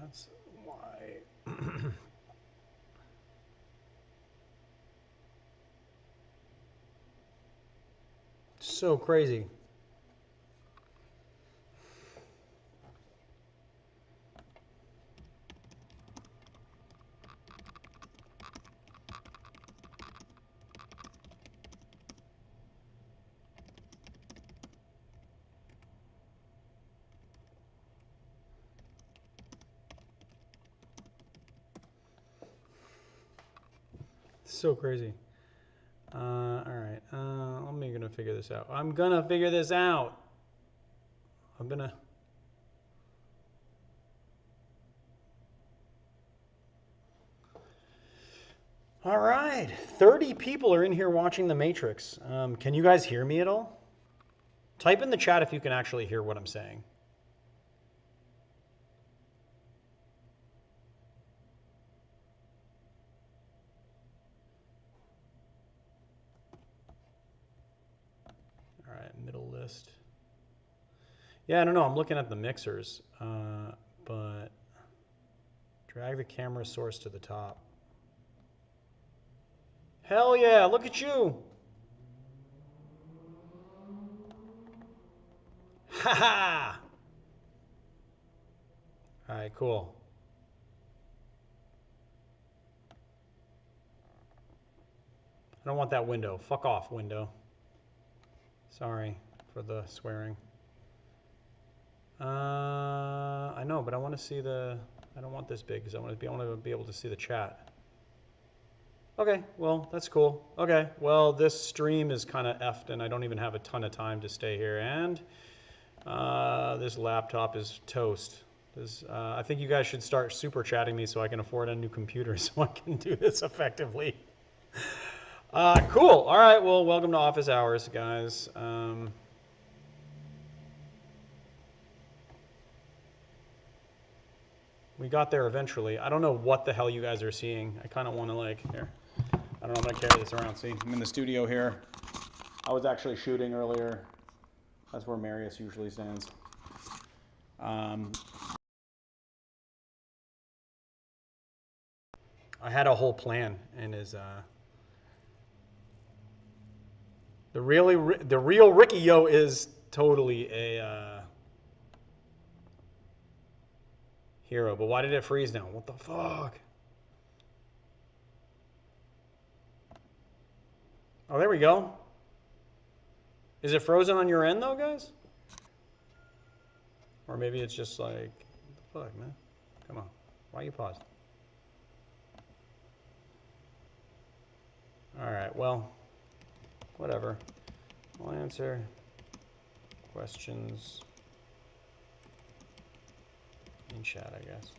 That's why. So crazy. So crazy. All right. I'm gonna figure this out. I'm gonna figure this out. I'm gonna. All right. 30 people are in here watching The Matrix. Can you guys hear me at all? Type in the chat if you can actually hear what I'm saying. All right, middle list. Yeah, I don't know. I'm looking at the mixers, but drag the camera source to the top. Hell yeah, look at you. Ha ha. All right, cool. I don't want that window. Fuck off, window. Sorry for the swearing. I know, but I want to see the. I don't want this big because I want to be able to see the chat. Okay, well that's cool. Okay, well this stream is kind of effed, and I don't even have a ton of time to stay here. And this laptop is toast. I think you guys should start super chatting me so I can afford a new computer so I can do this effectively. Cool. All right. Well, welcome to office hours, guys. We got there eventually. I don't know what the hell you guys are seeing. I kind of want to like here. I don't know. I'm gonna carry this around. See, I'm in the studio here. I was actually shooting earlier. That's where Marius usually stands. I had a whole plan, and the real Ricky Yo is totally a hero. But why did it freeze now? What the fuck? Oh, there we go. Is it frozen on your end though, guys? Or maybe it's just like, what the fuck, man? Come on. Why you paused? All right, well, whatever. I'll answer questions in chat, I guess.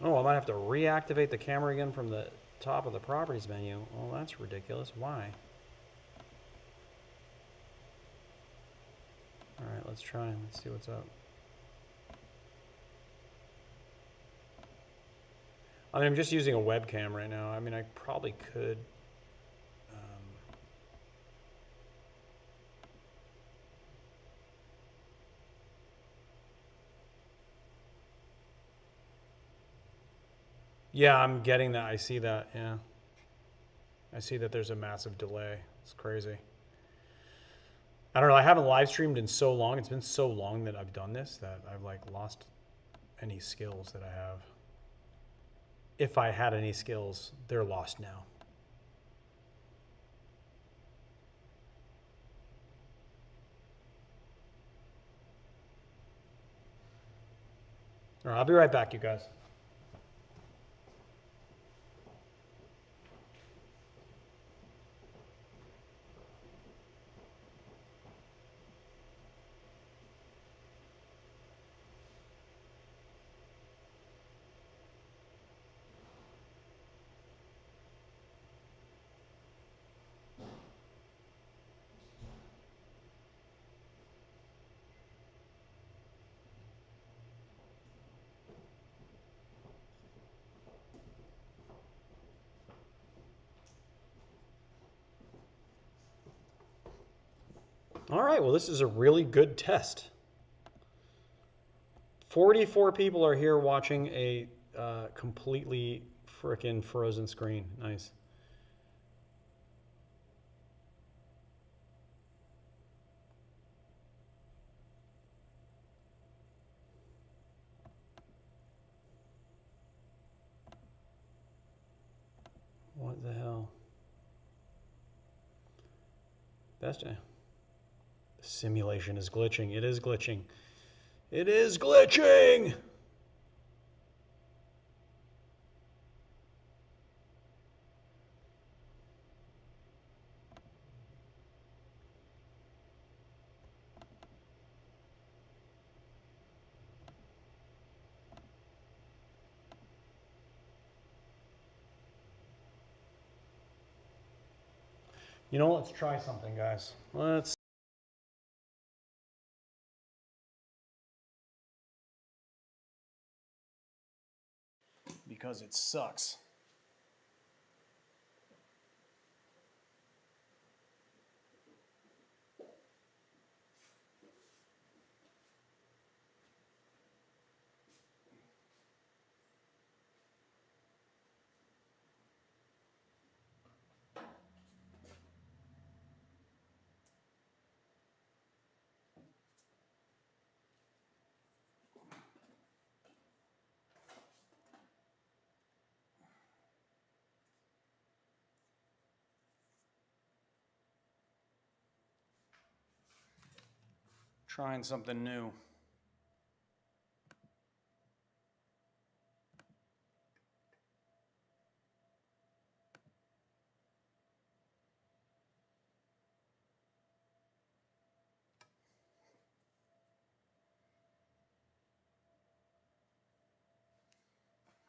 Oh, I might have to reactivate the camera again from the top of the properties menu. Oh, that's ridiculous. Why? All right, let's try. Let's see what's up. I mean, I'm just using a webcam right now. I mean, I probably could. Yeah, I'm getting that. I see that. Yeah. I see that there's a massive delay. It's crazy. I don't know. I haven't live streamed in so long. It's been so long that I've done this that I've like lost any skills that I have. If I had any skills, they're lost now. All right, I'll be right back, you guys. right, well, this is a really good test. 44 people are here watching a completely frickin' frozen screen. Nice. What the hell? Best. The simulation is glitching. It is glitching. It is glitching! You know, let's try something, guys. Let's. Because it sucks. Trying something new.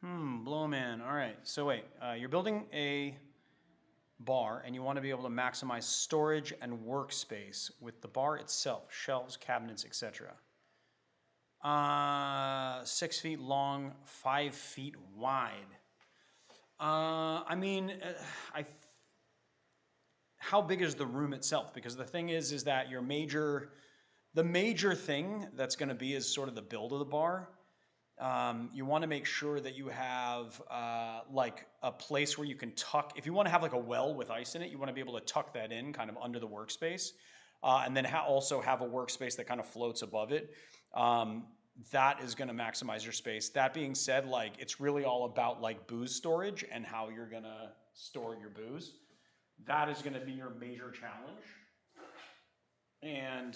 Blowman. All right. So wait, you're building a bar and you want to be able to maximize storage and workspace with the bar itself, shelves, cabinets, etc. 6 feet long, 5 feet wide. I mean, how big is the room itself? Because the thing is that the major thing that's going to be is sort of the build of the bar. You want to make sure that you have like a place where you can tuck. If you want to have like a well with ice in it, you want to be able to tuck that in kind of under the workspace, and then also have a workspace that kind of floats above it. That is going to maximize your space. That being said, like it's really all about like booze storage and how you're going to store your booze. That is going to be your major challenge. And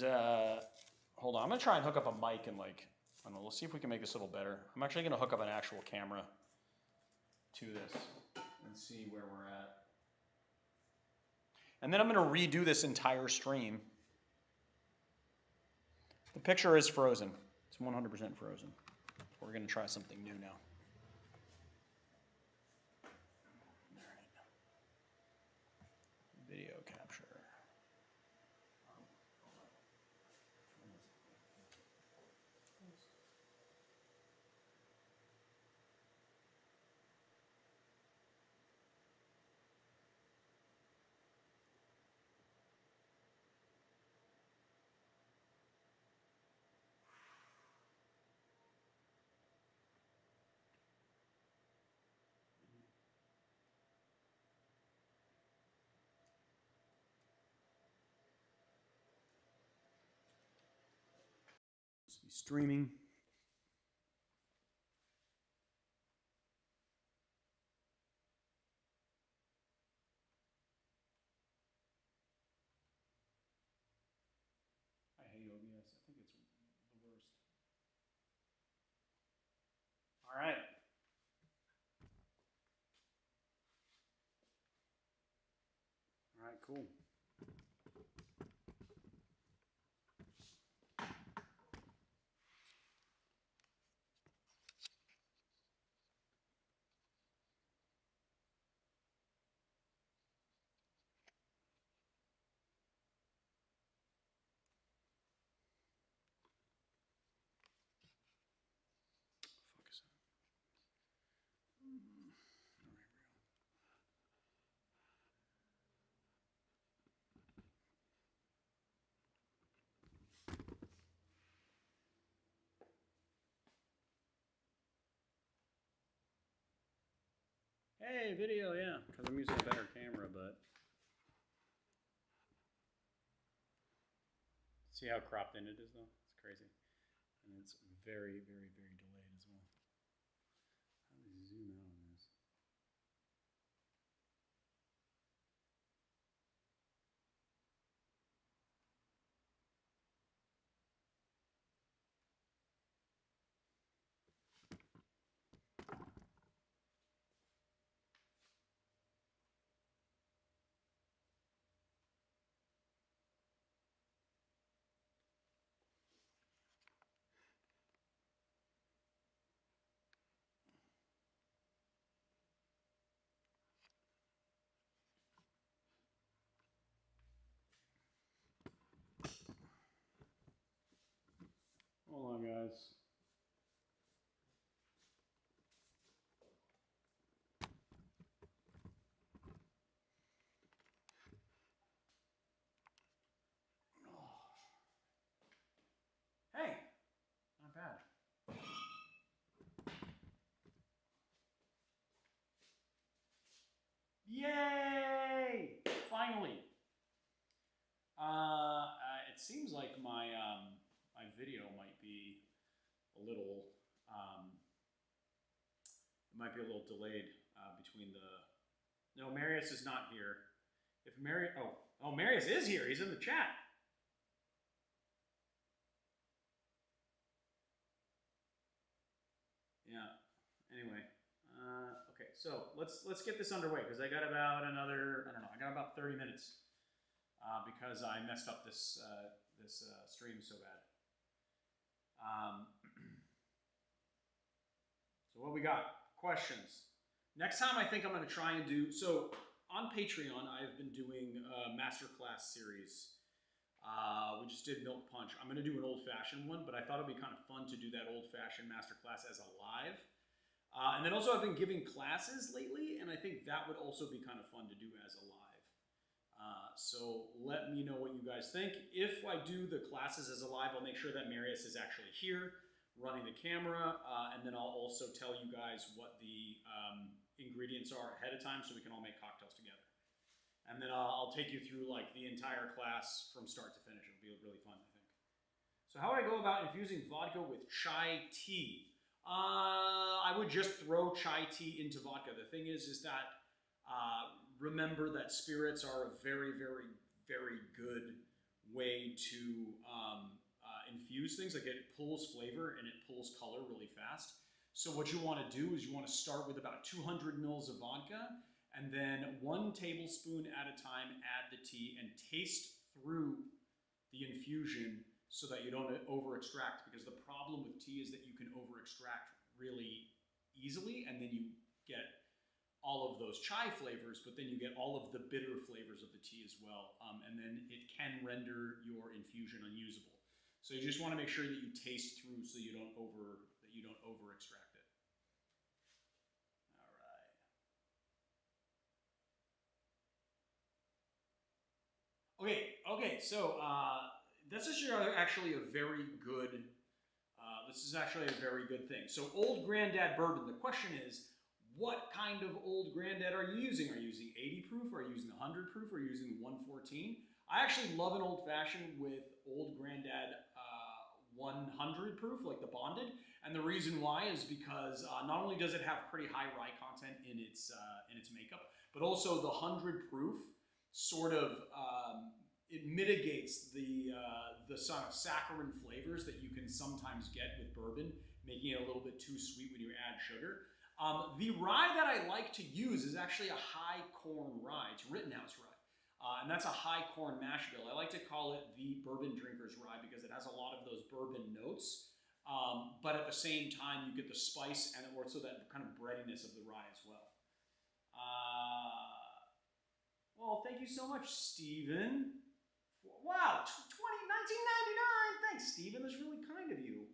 hold on, I'm going to try and hook up a mic and like I don't know, let's see if we can make this a little better. I'm actually going to hook up an actual camera to this and see where we're at. And then I'm going to redo this entire stream. The picture is frozen. It's 100% frozen. We're going to try something new now. Video capture. Streaming. I hate OBS. I think it's the worst. All right. All right, cool. Focus on. Hey, video, yeah, because I'm using a better camera, but see how cropped in it is, though? It's crazy. And it's very, very, very delayed as well. How do we zoom out on this? Hold on, guys. Hey, not bad. Yay! Finally. It seems like my my video might be a little it might be a little delayed between the. No, Marius is not here. If Marius, Marius is here. He's in the chat. Yeah. Anyway, okay. So let's get this underway because I got about another. I don't know. I got about 30 minutes because I messed up this stream so bad. So what we got? Questions. Next time I think I'm going to try and do, so on Patreon I've been doing a masterclass series. We just did Milk Punch. I'm going to do an old-fashioned one, but I thought it'd be kind of fun to do that old-fashioned masterclass as a live. And then also I've been giving classes lately, and I think that would also be kind of fun to do as a live. So let me know what you guys think. If I do the classes as a live, I'll make sure that Marius is actually here running the camera, and then I'll also tell you guys what the ingredients are ahead of time so we can all make cocktails together. And then I'll take you through like the entire class from start to finish. It'll be really fun, I think. So how would I go about infusing vodka with chai tea? I would just throw chai tea into vodka. The thing is that remember that spirits are a very, very, very good way to infuse things. Like it pulls flavor and it pulls color really fast. So what you want to do is you want to start with about 200 mils of vodka, and then 1 tablespoon at a time add the tea and taste through the infusion so that you don't over extract, because the problem with tea is that you can over extract really easily and then you get all of those chai flavors, but then you get all of the bitter flavors of the tea as well, and then it can render your infusion unusable. So you just want to make sure that you taste through so you don't over extract it. All right. Okay. So this is actually a very good. This is actually a very good thing. So Old Granddad bourbon. The question is, what kind of Old Granddad are you using? Are you using 80 proof? Are you using 100 proof? Are you using 114? I actually love an old fashioned with Old Granddad 100 proof, like the bonded. And the reason why is because not only does it have pretty high rye content in its makeup, but also the 100 proof sort of it mitigates the sort of saccharine flavors that you can sometimes get with bourbon, making it a little bit too sweet when you add sugar. The rye that I like to use is actually a high corn rye. It's Rittenhouse rye. And that's a high corn mash bill. I like to call it the bourbon drinker's rye because it has a lot of those bourbon notes. But at the same time, you get the spice and also that kind of breadiness of the rye as well. Well, thank you so much, Steven. Wow, 1999. Thanks, Steven. That's really kind of you.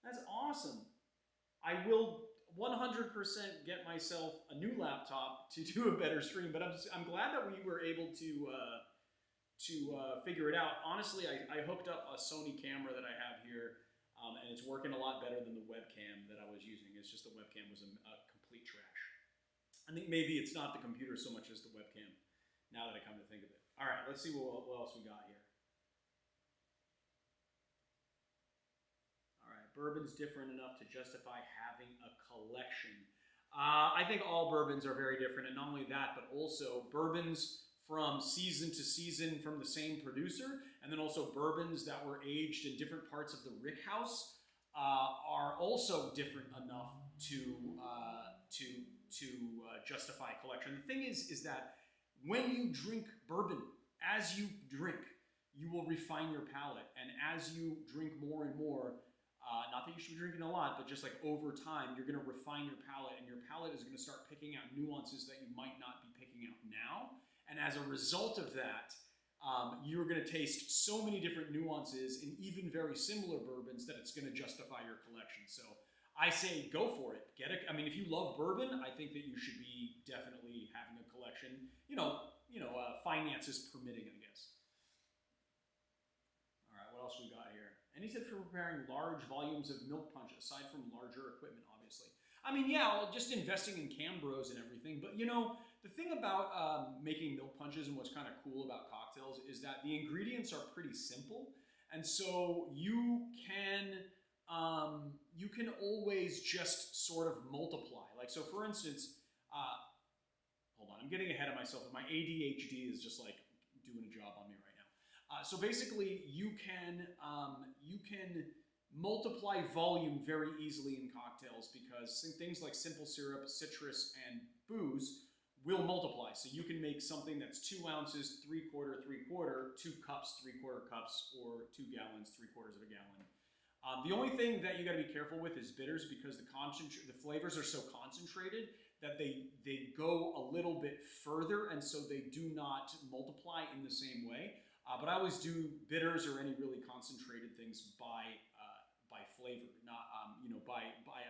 That's awesome. I will 100% get myself a new laptop to do a better stream, but I'm glad that we were able to figure it out. Honestly, I hooked up a Sony camera that I have here, and it's working a lot better than the webcam that I was using. It's just the webcam was a complete trash. I think maybe it's not the computer so much as the webcam, now that I come to think of it. All right, let's see what else we got here. All right, bourbon's different enough to justify having a collection. I think all bourbons are very different, and not only that, but also bourbons from season to season from the same producer, and then also bourbons that were aged in different parts of the rick house are also different enough to justify a collection. The thing is that when you drink bourbon, as you drink, you will refine your palate, and as you drink more and more, not that you should be drinking a lot, but just like over time, you're going to refine your palate, and your palate is going to start picking out nuances that you might not be picking out now. And as a result of that, you're going to taste so many different nuances in even very similar bourbons that it's going to justify your collection. So I say go for it. Get it. I mean, if you love bourbon, I think that you should be definitely having a collection. Finances permitting, I guess. All right, what else we got here? Any tips for preparing large volumes of milk punch, aside from larger equipment, obviously? I mean, yeah, well, just investing in Cambros and everything. But, the thing about making milk punches and what's kind of cool about cocktails is that the ingredients are pretty simple. And so you can always just sort of multiply. Like, so for instance, hold on, I'm getting ahead of myself. My ADHD is just like doing a job on me right now. So basically, you can multiply volume very easily in cocktails because things like simple syrup, citrus, and booze will multiply. So you can make something that's 2 ounces, 3/4, 3/4, 2 cups, 3/4 cups, or 2 gallons, 3/4 of a gallon. The only thing that you got to be careful with is bitters, because the flavors are so concentrated that they go a little bit further, and so they do not multiply in the same way. But I always do bitters or any really concentrated things by flavor, not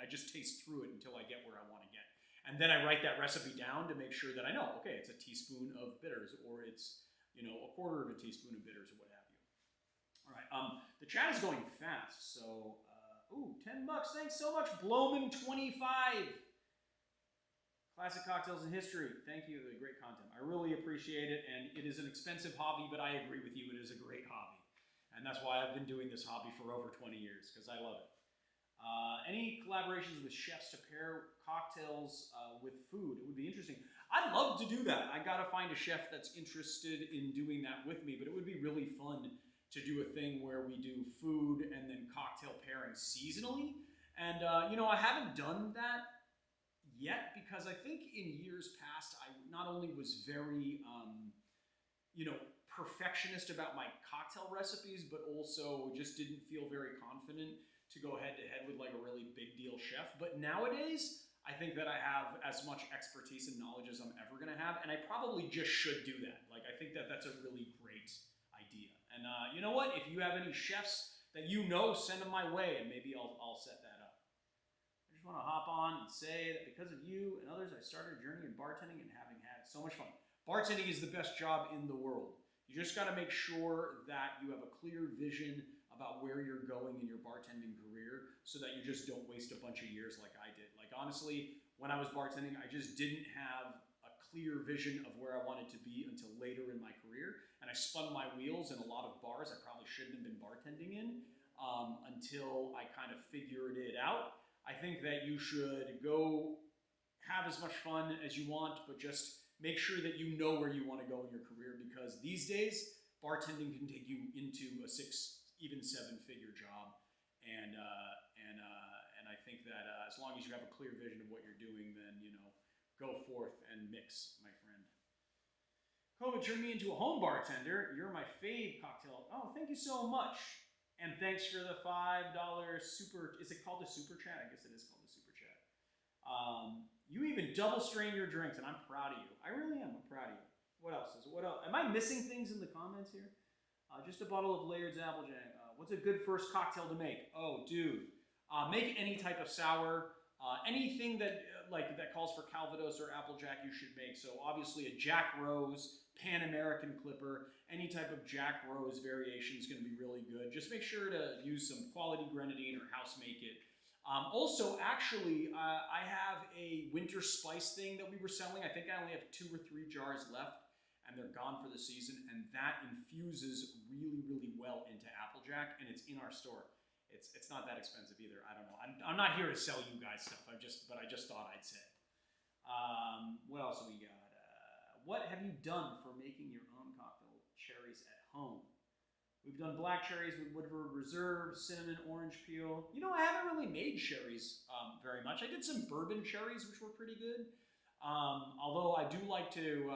I just taste through it until I get where I want to get, and then I write that recipe down to make sure that I know, okay, it's a teaspoon of bitters, or it's a 1/4 of a teaspoon of bitters, or what have you. All right, the chat is going fast, so $10, thanks so much, Bloman25. Classic Cocktails in History. Thank you for the great content. I really appreciate it, and it is an expensive hobby, but I agree with you, it is a great hobby. And that's why I've been doing this hobby for over 20 years, because I love it. Any collaborations with chefs to pair cocktails with food? It would be interesting. I'd love to do that. I gotta find a chef that's interested in doing that with me, but it would be really fun to do a thing where we do food and then cocktail pairing seasonally. And, I haven't done that yet, because I think in years past I not only was very perfectionist about my cocktail recipes, but also just didn't feel very confident to go head to head with like a really big deal chef. But nowadays I think that I have as much expertise and knowledge as I'm ever going to have, and I probably just should do that. Like, I think that that's a really great idea. And you know what, if you have any chefs that send them my way, and maybe I'll set that up. I just want to hop on and say that because of you and others, I started a journey in bartending and having had so much fun. Bartending is the best job in the world. You just got to make sure that you have a clear vision about where you're going in your bartending career, so that you just don't waste a bunch of years like I did. Like, honestly, when I was bartending, I just didn't have a clear vision of where I wanted to be until later in my career. And I spun my wheels in a lot of bars I probably shouldn't have been bartending in until I kind of figured it out. I think that you should go have as much fun as you want, but just make sure that you know where you want to go in your career, because these days, bartending can take you into a 6, even 7-figure job. And I think that as long as you have a clear vision of what you're doing, then, go forth and mix, my friend. COVID turned me into a home bartender. You're my fave cocktail. Oh, thank you so much. And thanks for the $5 super, is it called a super chat? I guess it is called a super chat. You even double strain your drinks, and I'm proud of you. I really am. I'm proud of you. What else? Am I missing things in the comments here? Just a bottle of Laird's Applejack. What's a good first cocktail to make? Oh, dude. Make any type of sour. Anything that calls for Calvados or Applejack, you should make. So obviously a Jack Rose, Pan American Clipper, any type of Jack Rose variation is going to be really good. Just make sure to use some quality grenadine or house make it. Also, actually, I have a winter spice thing that we were selling. I think I only have 2 or 3 jars left, and they're gone for the season. And that infuses really, really well into Applejack, and it's in our store. It's not that expensive either. I don't know. I'm not here to sell you guys stuff. But I just thought I'd say it. What else have we got? What have you done for making your own cocktail cherries at home? We've done black cherries with Woodford Reserve, cinnamon, orange peel. You know, I haven't really made cherries very much. I did some bourbon cherries, which were pretty good. Although I do like to,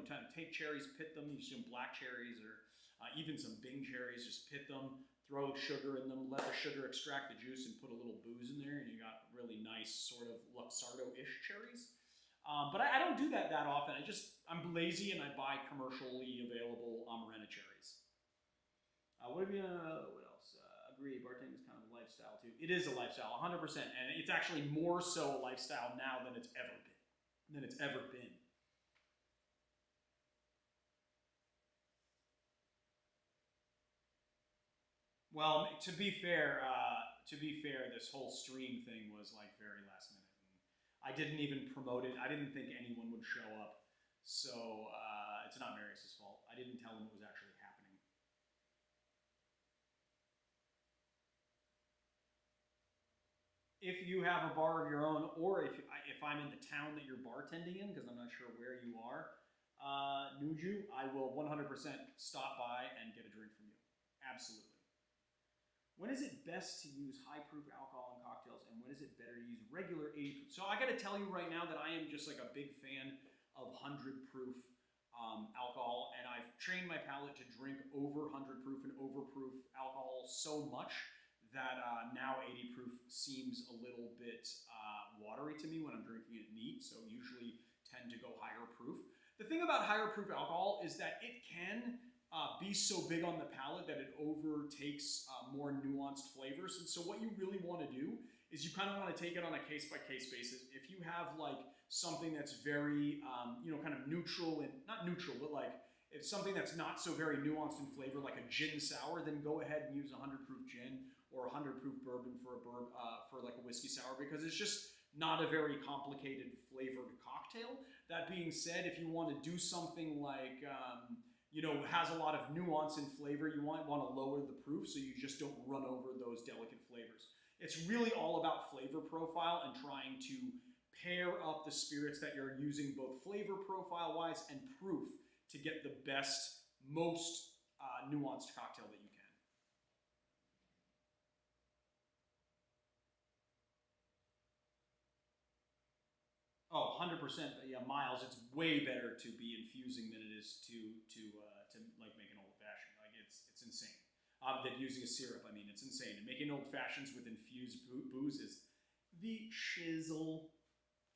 kind of take cherries, pit them, use some black cherries or even some Bing cherries, just pit them, throw sugar in them, let the sugar extract the juice and put a little booze in there, and you got really nice sort of Luxardo-ish cherries. But I don't do that often. I'm lazy and I buy commercially available Amarena cherries. What else? Agree, bartending is kind of a lifestyle too. It is a lifestyle, 100%, and it's actually more so a lifestyle now than it's ever been. Well, to be fair, this whole stream thing was like very last minute. And I didn't even promote it. I didn't think anyone would show up, so it's not Marius's fault. I didn't tell him it was actually happening. If you have a bar of your own, or if I'm in the town that you're bartending in, because I'm not sure where you are, Nuju, I will 100% stop by and get a drink from you. Absolutely. When is it best to use high proof alcohol in cocktails, and when is it better to use regular 80 proof? So I got to tell you right now that I am just like a big fan of 100 proof alcohol, and I've trained my palate to drink over 100 proof and over proof alcohol so much that now 80 proof seems a little bit watery to me when I'm drinking it neat, so usually tend to go higher proof. The thing about higher proof alcohol is that it can be so big on the palate that it overtakes more nuanced flavors. And so what you really want to do is you kind of want to take it on a case-by-case basis. If you have like something that's very, kind of neutral and not neutral, but like if something that's not so very nuanced in flavor, like a gin sour, then go ahead and use 100 proof gin or 100 proof bourbon for like a whiskey sour, because it's just not a very complicated flavored cocktail. That being said, if you want to do something like has a lot of nuance in flavor, you might want to lower the proof so you just don't run over those delicate flavors. It's really all about flavor profile and trying to pair up the spirits that you're using, both flavor profile wise and proof, to get the best, most nuanced cocktail that you can. Oh, 100%. Yeah, Miles, it's way better to be infusing than it is to like make an old fashioned. Like it's insane. That using a syrup, I mean, it's insane. And making old fashions with infused booze is the shizzle.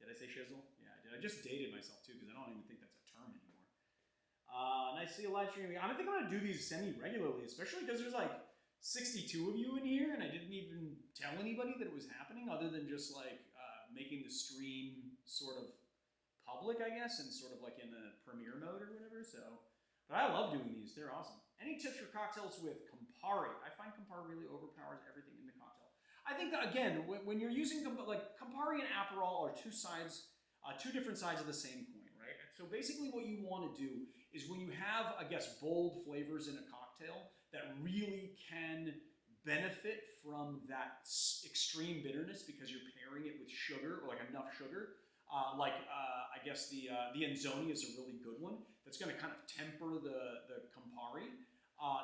Did I say shizzle? Yeah, I did. I just dated myself too because I don't even think that's a term anymore. Nice to see a live stream. I think I'm gonna do these semi-regularly, especially because there's like 62 of you in here, and I didn't even tell anybody that it was happening, other than just like making the stream sort of public, I guess, and sort of like in a premiere mode or whatever. So, but I love doing these; they're awesome. Any tips for cocktails with Campari? I find Campari really overpowers everything in the cocktail. I think that again, when you're using like Campari and Aperol are two different sides of the same coin, right? So basically, what you want to do is when you have, I guess, bold flavors in a cocktail that really can benefit from that extreme bitterness because you're pairing it with sugar or like enough sugar. I guess the Enzoni is a really good one that's going to kind of temper the Campari.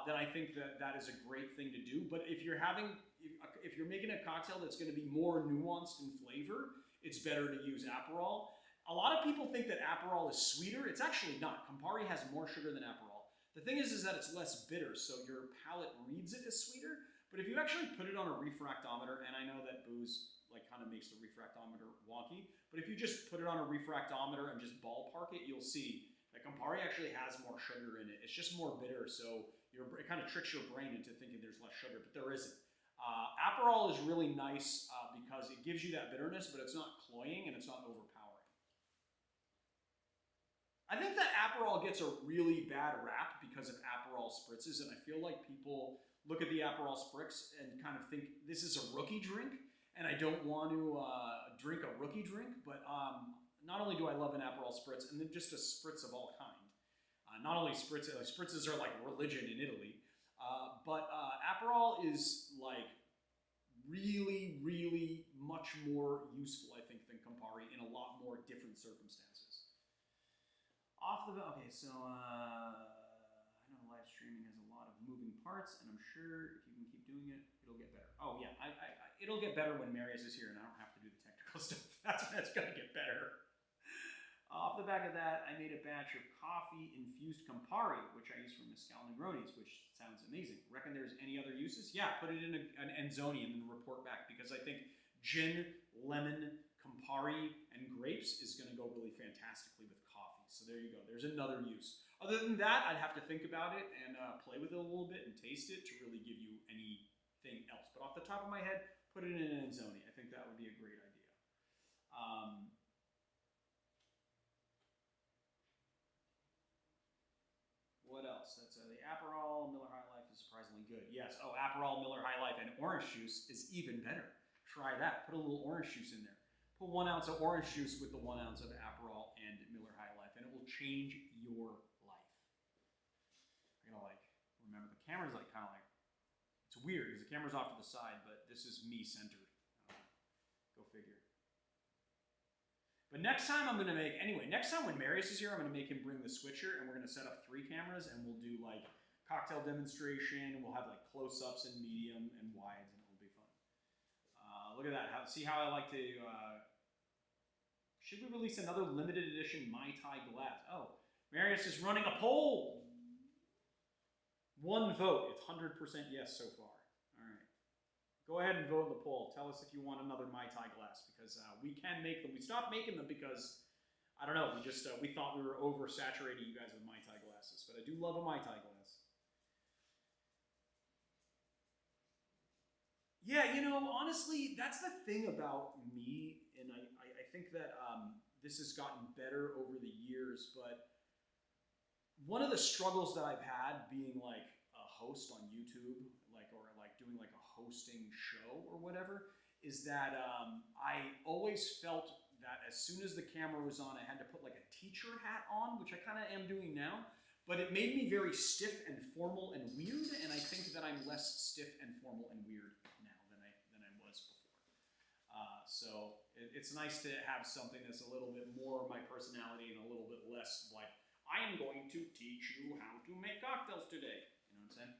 Then I think that is a great thing to do. But if you're making a cocktail that's going to be more nuanced in flavor, it's better to use Aperol. A lot of people think that Aperol is sweeter. It's actually not. Campari has more sugar than Aperol. The thing is that it's less bitter, so your palate reads it as sweeter. But if you actually put it on a refractometer, and I know that booze like kind of makes the refractometer wonky, but if you just put it on a refractometer and just ballpark it, you'll see that Campari actually has more sugar in it. It's just more bitter, so it kind of tricks your brain into thinking there's less sugar, but there isn't. Aperol is really nice because it gives you that bitterness, but it's not cloying and it's not overpowering. I think that Aperol gets a really bad rap because of Aperol spritzes, and I feel like people look at the Aperol spritz and kind of think this is a rookie drink, and I don't want to drink a rookie drink, but not only do I love an Aperol spritz, and then just a spritz of all kind. Not only spritzes are like religion in Italy, but Aperol is like really, really much more useful, I think, than Campari in a lot more different circumstances. Okay, so I know live streaming has a lot of moving parts, and I'm sure if you can keep doing it, it'll get better. Oh yeah, it'll get better when Marius is here, and I don't have to do the technical stuff. That's when it's gonna get better. Off the back of that, I made a batch of coffee-infused Campari, which I use for Mezcal Negronis, which sounds amazing. Reckon there's any other uses? Yeah, put it in an Enzoni and then report back, because I think gin, lemon, Campari, and grapes is going to go really fantastically with coffee. So there you go. There's another use. Other than that, I'd have to think about it and play with it a little bit and taste it to really give you anything else. But off the top of my head, put it in an Enzoni. I think that would be a great idea. What else? That's the Aperol Miller High Life is surprisingly good. Yes. Oh, Aperol Miller High Life and orange juice is even better. Try that. Put a little orange juice in there. Put 1 ounce of orange juice with the 1 ounce of Aperol and Miller High Life, and it will change your life. I gotta like remember the camera's like kind of like, it's weird because the camera's off to the side, but this is me centered. Go figure. But next time I'm gonna make, anyway, next time when Marius is here, I'm gonna make him bring the switcher, and we're gonna set up 3 cameras, and we'll do like cocktail demonstration, and we'll have like close-ups and medium and wides, and it'll be fun. Look at that. See how I like to. Should we release another limited edition Mai Tai glass? Oh, Marius is running a poll. 1 vote. It's 100% yes so far. All right. Go ahead and vote in the poll. Tell us if you want another Mai Tai glass, because we can make them. We stopped making them because, I don't know, we just we thought we were oversaturating you guys with Mai Tai glasses. But I do love a Mai Tai glass. Yeah, you know, honestly, that's the thing about me, and I think that this has gotten better over the years, but one of the struggles that I've had being like a host on YouTube, or doing like a hosting show or whatever, is that I always felt that as soon as the camera was on, I had to put like a teacher hat on, which I kind of am doing now, but it made me very stiff and formal and weird, and I think that I'm less stiff and formal and weird now than I was before. So it's nice to have something that's a little bit more my personality and a little bit less like, I am going to teach you how to make cocktails today. You know what I'm saying?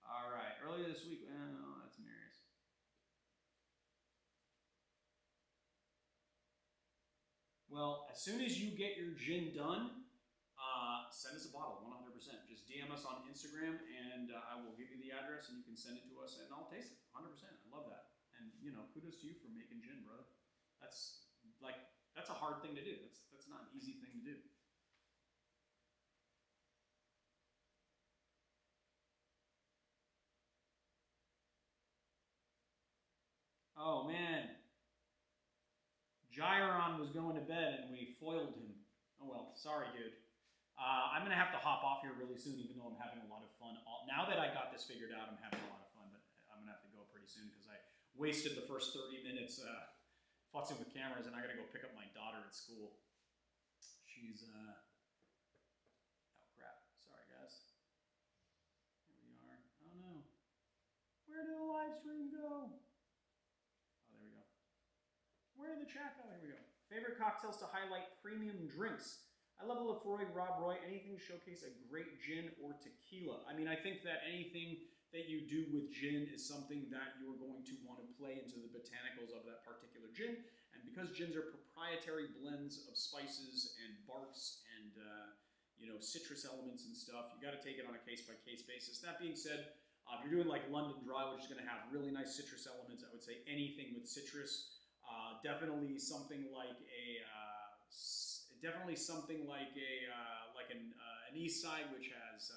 All right. Earlier this week, oh, that's Marius. Well, as soon as you get your gin done, send us a bottle, 100%. Just DM us on Instagram, and I will give you the address, and you can send it to us, and I'll taste it, 100%. I love that. And, you know, kudos to you for making gin, brother. That's a hard thing to do. That's not an easy thing to do. Oh, man. Gyron was going to bed, and we foiled him. Oh, well, sorry, dude. I'm going to have to hop off here really soon, even though I'm having a lot of fun. Now that I got this figured out, I'm having a lot of fun, but I'm going to have to go pretty soon because I wasted the first 30 minutes futzing with cameras, and I got to go pick up my daughter at school. She's, oh, crap. Sorry, guys. Here we are. Oh, no. Where did the live stream go? Oh, there we go. Where did the chat go? Here we go. Favorite cocktails to highlight premium drinks. I love Lefroy, Rob Roy, anything to showcase a great gin or tequila. I mean, I think that anything that you do with gin is something that you're going to want to play into the botanicals of that particular gin. And because gins are proprietary blends of spices and barks and you know, citrus elements and stuff, you got to take it on a case-by-case basis. That being said, if you're doing like London Dry, which is going to have really nice citrus elements, I would say anything with citrus. Definitely something like an East Side, which has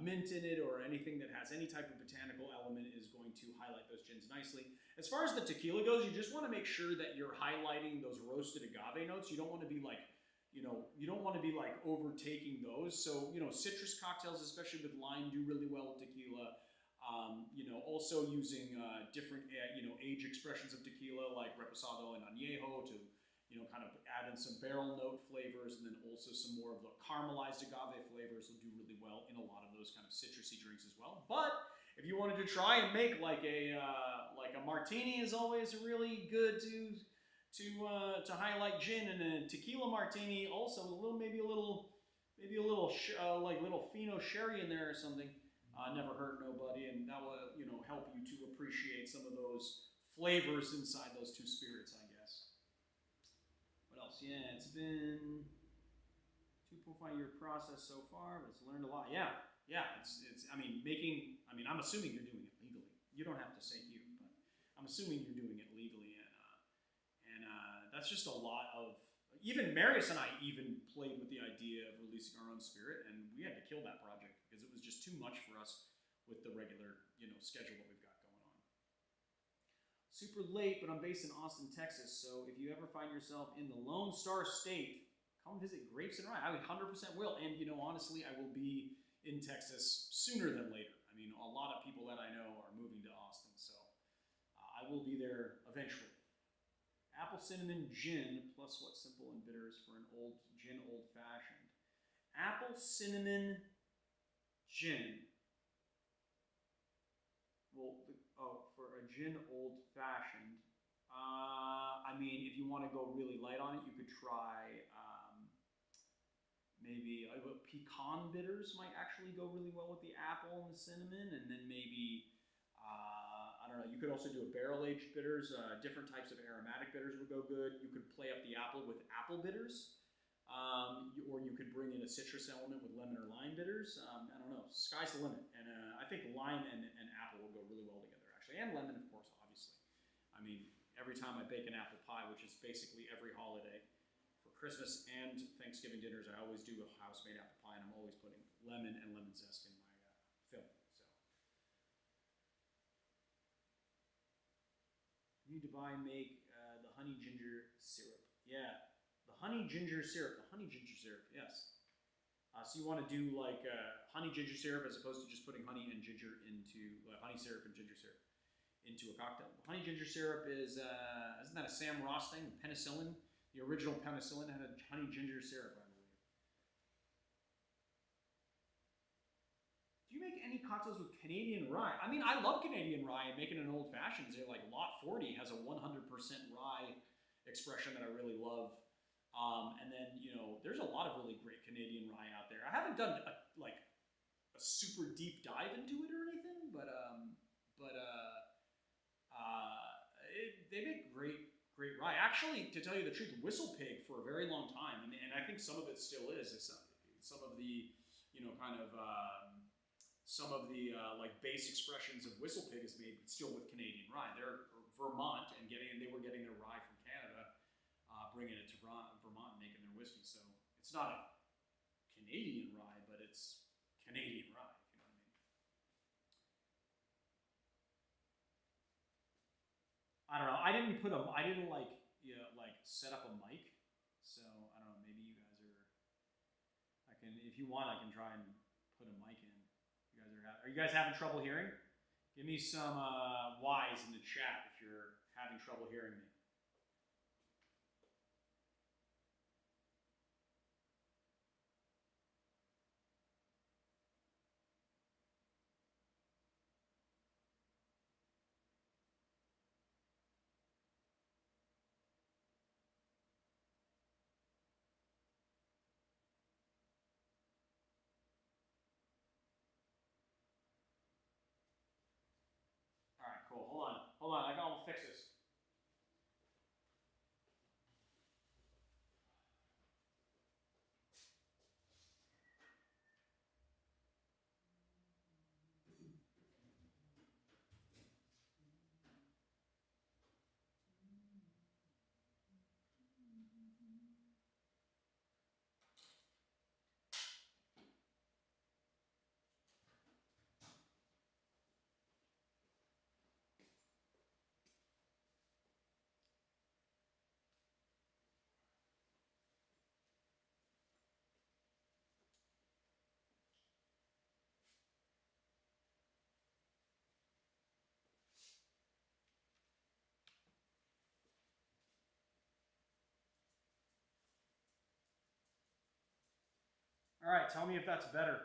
mint in it, or anything that has any type of botanical element is going to highlight those gins nicely. As far as the tequila goes, you just want to make sure that you're highlighting those roasted agave notes. You don't want to be like, you know, you don't want to be like overtaking those. So, you know, citrus cocktails, especially with lime, do really well with tequila. Also using different, age expressions of tequila like reposado and añejo to, kind of add in some barrel note flavors, and then also some more of the caramelized agave flavors will do really well in a lot of those kind of citrusy drinks as well. But if you wanted to try and make like a martini, is always really good to highlight gin, and a tequila martini also maybe a little like little fino sherry in there or something. Never hurt nobody, and that will help you to appreciate some of those flavors inside those two spirits, I guess. What else? Yeah, it's been 2.5 year process so far, but it's learned a lot. Yeah, yeah. It's. I mean, making. I mean, I'm assuming you're doing it legally. You don't have to say you, but I'm assuming you're doing it legally, and that's just a lot of. Even Marius and I even played with the idea of releasing our own spirit, and we had to kill that project because it was just too much for us with the regular, schedule that we've got going on. Super late, but I'm based in Austin, Texas, so if you ever find yourself in the Lone Star State, come visit Grapes and Rye. I 100% will, and honestly, I will be in Texas sooner than later. I mean, a lot of people that I know are moving to Austin, so I will be there eventually. Apple cinnamon gin plus what simple and bitters for an old gin old fashioned. Apple cinnamon gin. Well, for a gin old fashioned. I mean, if you want to go really light on it, you could try maybe pecan bitters might actually go really well with the apple and the cinnamon, and then maybe. I don't know. You could also do a barrel-aged bitters. Different types of aromatic bitters would go good. You could play up the apple with apple bitters, or you could bring in a citrus element with lemon or lime bitters. I don't know. Sky's the limit, and I think lime and apple will go really well together, actually, and lemon, of course, obviously. I mean, every time I bake an apple pie, which is basically every holiday, for Christmas and Thanksgiving dinners, I always do a house-made apple pie, and I'm always putting lemon and lemon zest in my filling. Need to buy and make the honey ginger syrup. Yeah, the honey ginger syrup. The honey ginger syrup. Yes. So you want to do like honey ginger syrup as opposed to just putting honey and ginger into honey syrup and ginger syrup into a cocktail. Honey ginger syrup is isn't that a Sam Ross thing? Penicillin. The original penicillin had a honey ginger syrup, I believe. Do you make any cocktails with Canadian rye? I mean, I love Canadian rye, and making an old fashioned. Like Lot 40 has a 100% rye expression that I really love. And then there's a lot of really great Canadian rye out there. I haven't done a super deep dive into it or anything, but they make great rye. Actually, to tell you the truth, Whistle Pig for a very long time, and I think some of it still is some of the kind of some of the like base expressions of Whistle Pig is made still with Canadian rye. They're Vermont and they were getting their rye from Canada, bringing it to Vermont and making their whiskey. So it's not a Canadian rye, but it's Canadian rye. If you know what I mean. I don't know. I didn't like set up a mic, so I don't know. Maybe you guys are. If you want, I can try and put a mic in. Are you guys having trouble hearing? Give me some Y's in the chat if you're having trouble hearing me. All right, cool. Hold on. I'll fix this. All right, tell me if that's better.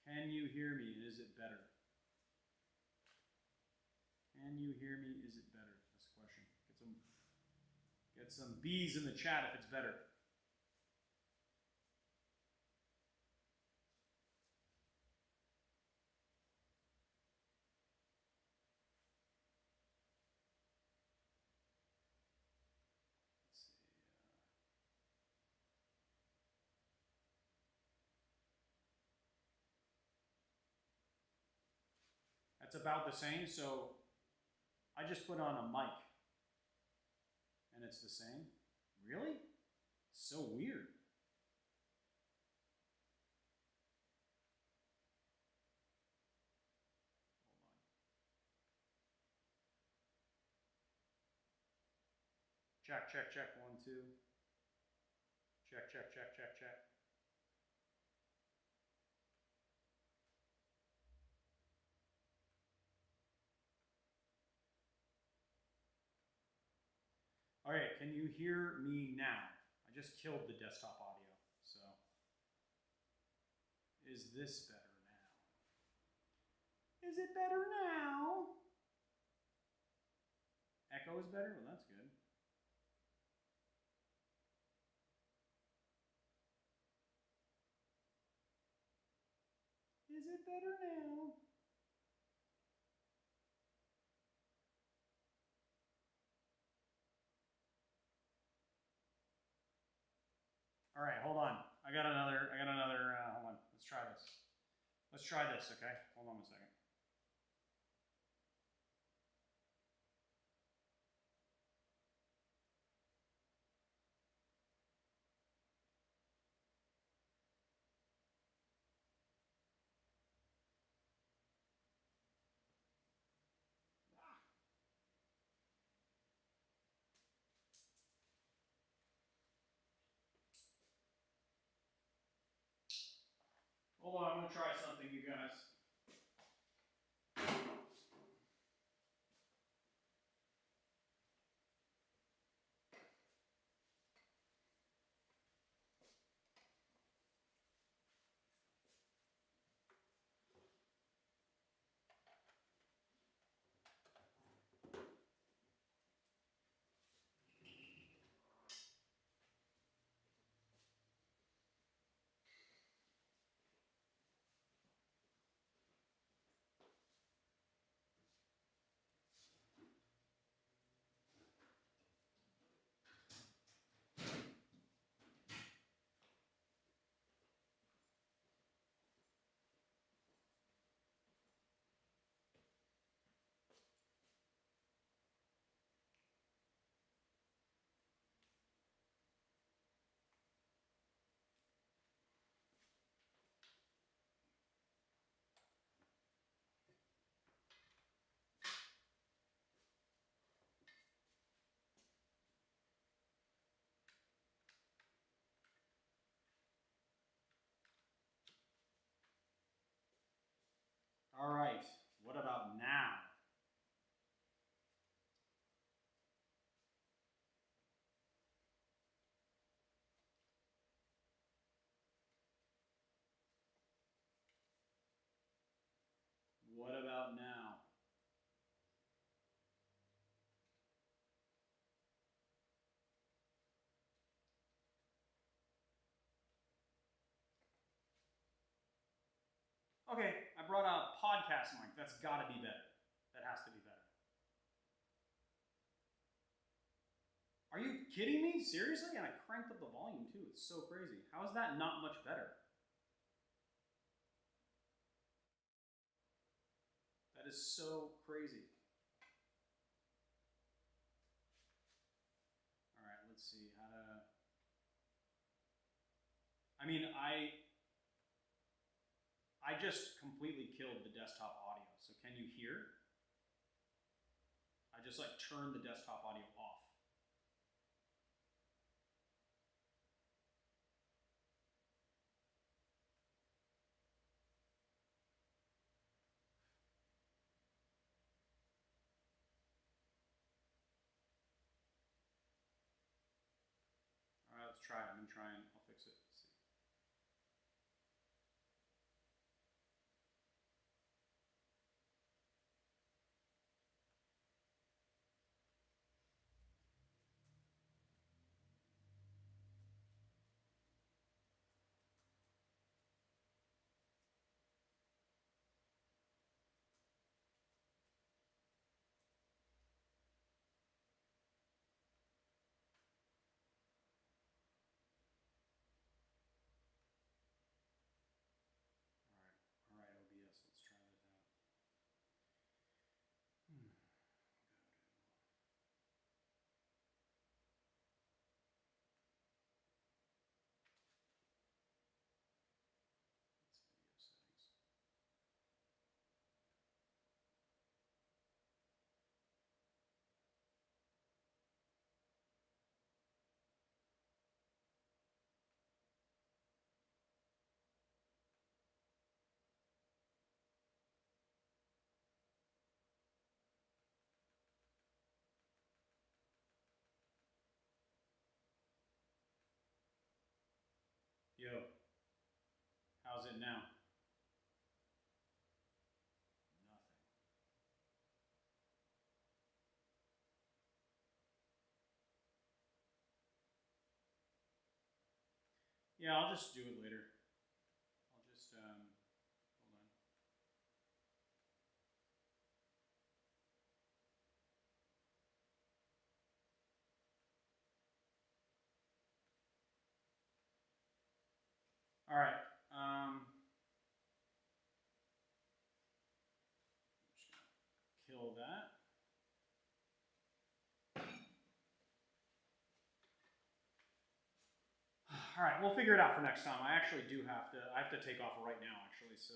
Can you hear me? Is it better? Can you hear me? Is it better? That's the question. Get some B's in the chat if it's better. Let's see. That's about the same. So I just put on a mic, and it's the same. Really? So weird. Hold on. Check, check, check. 1, 2. Check, check, check, check, check. All right, can you hear me now? I just killed the desktop audio, so is this better now? Is it better now? Echo is better? Well, that's good. Is it better now? All right, hold on. I got another, hold on. Let's try this. Let's try this, okay? Hold on a second. Hold on, I'm gonna try something, you guys. All right, what about now? What about now? Okay, I brought a podcast mic. That's gotta be better. That has to be better. Are you kidding me? Seriously? And I cranked up the volume too. It's so crazy. How is that not much better? That is so crazy. All right, let's see how to. I mean, I just completely killed the desktop audio. So can you hear? I just like turned the desktop audio off. try it. I'm gonna try and I'll fix it. Let's see. All right, OBS. Let's try this out. Go to. That's video settings. Yo, how's it now? Nothing. Yeah, I'll just do it later. I'll just hold on. All right. Just gonna kill that. All right, we'll figure it out for next time. I actually do have to. I have to take off right now, actually. So.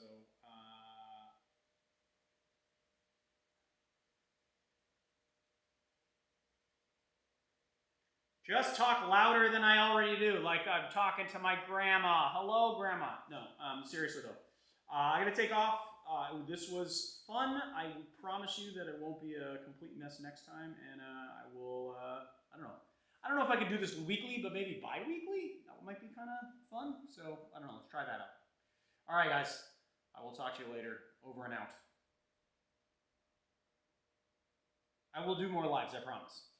Just talk louder than I already do, like I'm talking to my grandma. Hello, grandma. No, seriously though. I gotta take off. This was fun. I promise you that it won't be a complete mess next time, and I will. I don't know. I don't know if I could do this weekly, but maybe bi-weekly. That might be kind of fun. So I don't know. Let's try that out. All right, guys. I will talk to you later. Over and out. I will do more lives. I promise.